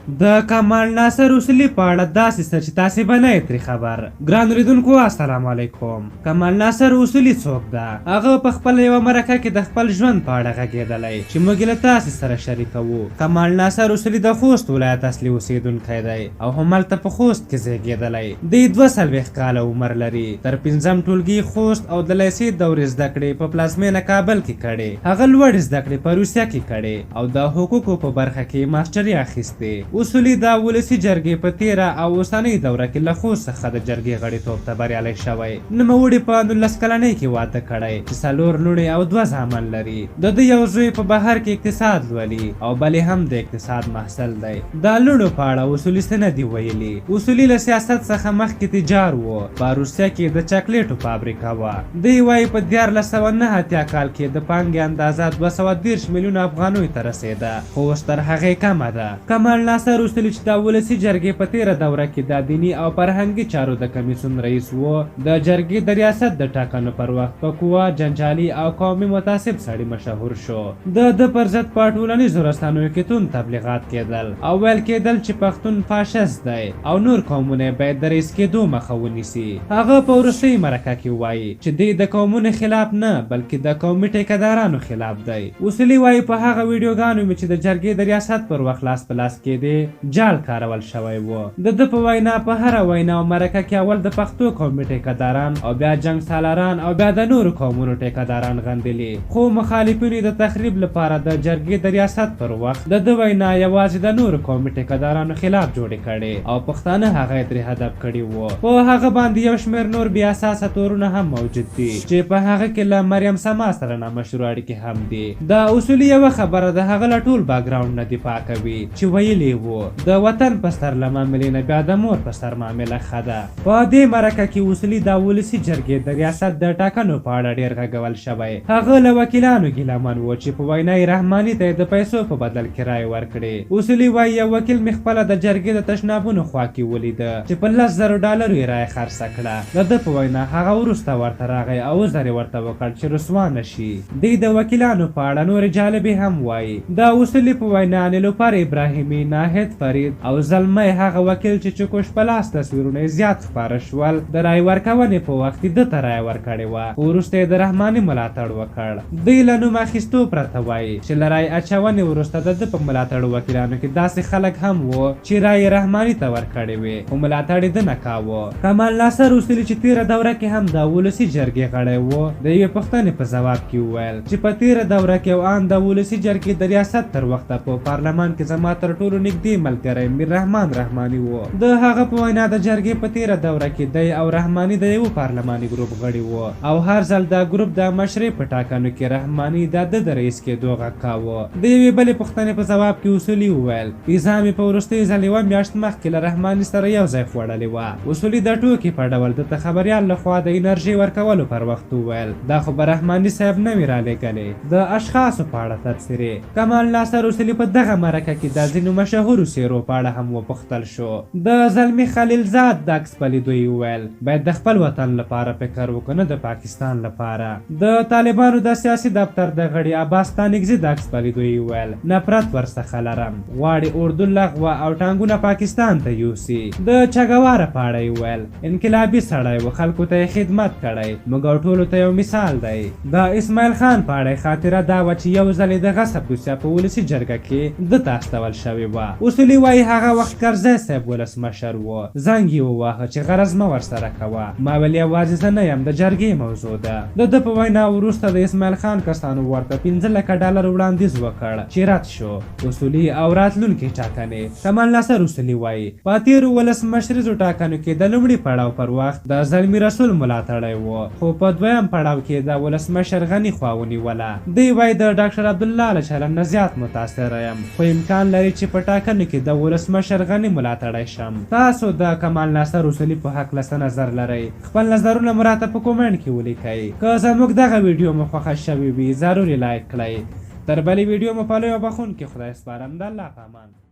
د کمال ناصر اصولي په اړه داسې څه چې تاسې به نه یې ترې خبر. ګران اورېدونکو السلام علیکم. کمال ناصر اصولي څوک ده؟ هغه په خپله یوه مرکه کې د خپل ژوند په اړه غږېدلی چې موږ یې له تاسې سره شریکوو. کمال ناصر اصولي د خوست ولایت اصلي اوسېدونکی دی او همالته په خوست کې زیږېدلی. دی 42 کاله عمر لري. تر 5م ټولګي خوست او د لیسې دورې زده کړې په پلازمینه کابل کې کړې. هغه لوړې زده کړې په روسیه کې کړې او د حقوقو په برخه کې ماسټري اخیستې. اصولي د ولسي جرګې په تیره او اوسنۍ دوره کې له خوست څخه د جرګې غړیتوب ته بریالی شوی. نوموړي په 19 کلنۍ کې واده کړی چې 4 لوڼې او 2 زامن لري. د ده یو زوی په بهر کې اقتصاد لولي او بل هم د اقتصاد محصل دی. د لوڼو په اړه اصولي څه نه دي ویلي. اصولي له سیاست څخه مخکې تجار و. په روسیه کې د چاکلیټو فابریکه وه. دی وایي په 1489 کال کې د پانګې اندازه 230 میلیونه افغانیو ته رسېده خو اوس تر هغې کمه ده. کمال ناصر اصولي چې د ولسي جرګې په تیره دوره کې د دیني او فرهنګي چارو د کمیسیون رئیس و، د جرګې د ریاست د ټاکنو پر وخت په قوه جنجالي او قومي متعصب سړي مشهور شو. د پر ضد په ټولنیزو رسنیو کې توند تبلیغات کېدل او ویل کېدل چې پښتون فاشست دی او نور قومونه باید د رئیس کېدو مخه ونیسي. هغه په وروستۍ مرکه کې وایي چې دی د قومونو خلاف نه بلکې د قومي ټیکهدارانو خلاف دی. اصولي وایي په هغه ویډیوګانو مې چې د جرګې د ریاست پر وخت لاس په لاس کېدې جال کارول شوی و. د ده په وینا په هره وینا او مرکه کې اول د پښتو قومي ټیکهداران او بیا جنګ سالاران او بیا د نورو قومونو ټیکهداران غندلي. خو مخالفینو د تخریب لپاره د جرګې د ریاست پر وخت د ده وینا یوازې د نورو قومي ټیکهدارانو خلاف جوړې کړې او پښتانه هغه یې ترې هدف کړي وو. په هغه باندې یو شمېر نور بې اساسه تورونه هم موجود دي چې په هغه کې له مریم سما سره نامشروع اړیکې هم دي. د اصولي یوه خبره د هغه له ټول باکګراونډ نه دفاع کوي چې ویلي وو د وطن په سر له معاملې نه بیا د مور په سر معامله ښه ده. په دې مرکه کې اصولي د ولسي جرګې د ریاست د ټاکنو په اړه ډېر غږول شوی. هغه له وکیلانو ګیلمن و چې په وینا یې رحماني ته د پیسو په بدل کې رایې ورکړې. اصولي وایي یو وکیل مې خپله د جرګې د تشنابونو خوا کې ولیده چې په $10,000 یې رایه خرڅه کړه. د ده په وینا هغه وروسته ورته راغی او عذر یې ورته وکړ چې رسوا نه شي. دی د وکیلانو په اړه نورې جالبې هم وایي. د اصولي په وینا نیلوفر ابراهیمي، ناهید فرید او زلمی هغه وکیل چې چکش په لاس تصویرونه زیات خپاره شول د رای ورکونې په وخت ده ته رایه ورکړې وه خو وروسته یې د رحماني ملاتړ وکړ. دوی له نوم اخیستو پرته وایي چې له رای اچونې وروسته د ده په ملاتړ وکیلانو کې داسې خلک هم وو چې رای رحماني ته ورکړې وې خو ملاتړ یې ده نه کاوه. کمال ناصر اصولي چې تیره دوره کې هم د ولسي جرګې غړی و د یوې پوښتنې په ځواب کې وویل چې په تیره دوره کې او ان د ولسي جرګې د ریاست تر وخته په پارلمان کې زما تر ټولو نږدې ملګری میر رحمان رحماني و. د هغه په وینا د جرګې په تیره دوره کې دی او رحماني د یو پارلماني ګروپ غړي و او هر ځل د ګروپ د مشرۍ په ټاکنو کې رحماني د ده د رئیس کېدو غږ کاوه. د یوې بلې پوښتنې په ځواب کې اصولي وویل پیزا مې په وروستۍ ځل یوه میاشت مخکې له رحماني سره یو ځای خوړلې وه. اصولي د ټوکې په ډول د خبریال لخوا د انرژي ورکولو پر وخت وویل دا خو به رحماني صاحب نه وي رالېږلې. د اشخاصو په اړه تبصرې. کمال ناصر اصولي په دغه مرکه کې د ځینو مشهورو څېرو په اړه هم وپوښتل شو. د زلمي خلیلزاد د عکس په لیدو یې وویل باید د خپل وطن لپاره فکر وکړو نه د پاکستان لپاره. د طالبانو د سیاسي دفتر د غړي عباس ستانکزي د عکس په لیدو یې وویل نفرت ورڅخه لرم، غواړي اردو لغوه او ټانګونه پاکستان ته یوسي. د چګواره په اړه یې وویل انقلابي سړی و، خلکو ته یې خدمت کړی، موږ او ټولو ته یو مثال دی. د اسماعیل خان په اړه خاطره دا وه چې یو ځل د غصب دوسیه په ولسي جرګه کې ده ته استول شوې وه. اصولي وایي هغه وخت کرزی صاحب ولسمشر و. زنګ یې وواهه چې غرض مه ورسره کوه. ما ویل یوازې زه نه یم، د جرګې موضوع ده. د ده په وینا وروسته د اسماعیل خان کسانو ورته $15,000 وړاندیز وکړ چې رد شو. اصولي او راتلونکي ټاکنې. کمال ناصر اصولي وایي په تېرو ولسمشریزو ټاکنو کې د لومړي پړاو پر وخت د زلمي رسول ملاتړی و خو په دویم پړاو کې د ولسمشر غني خوا ونیوله. دی وایي د ډاکټر عبدالله له چلند نه زیات متاثره یم خو امکان لري چې په ټاکنو کې د ولسمشر غني ملاتړی شم. تاسو د کمال ناصر اصولي په هکله څه نظر لرئ؟ خپل نظرونه مو راته په کومنټ کې ولیکئ. که زموږ دغه ویډیو مو خوښه شوې وي ضروري لایک کړئ. تر بلې ویډیو مو پالئ او بخښونکي خدای سپارم. د الله په امان.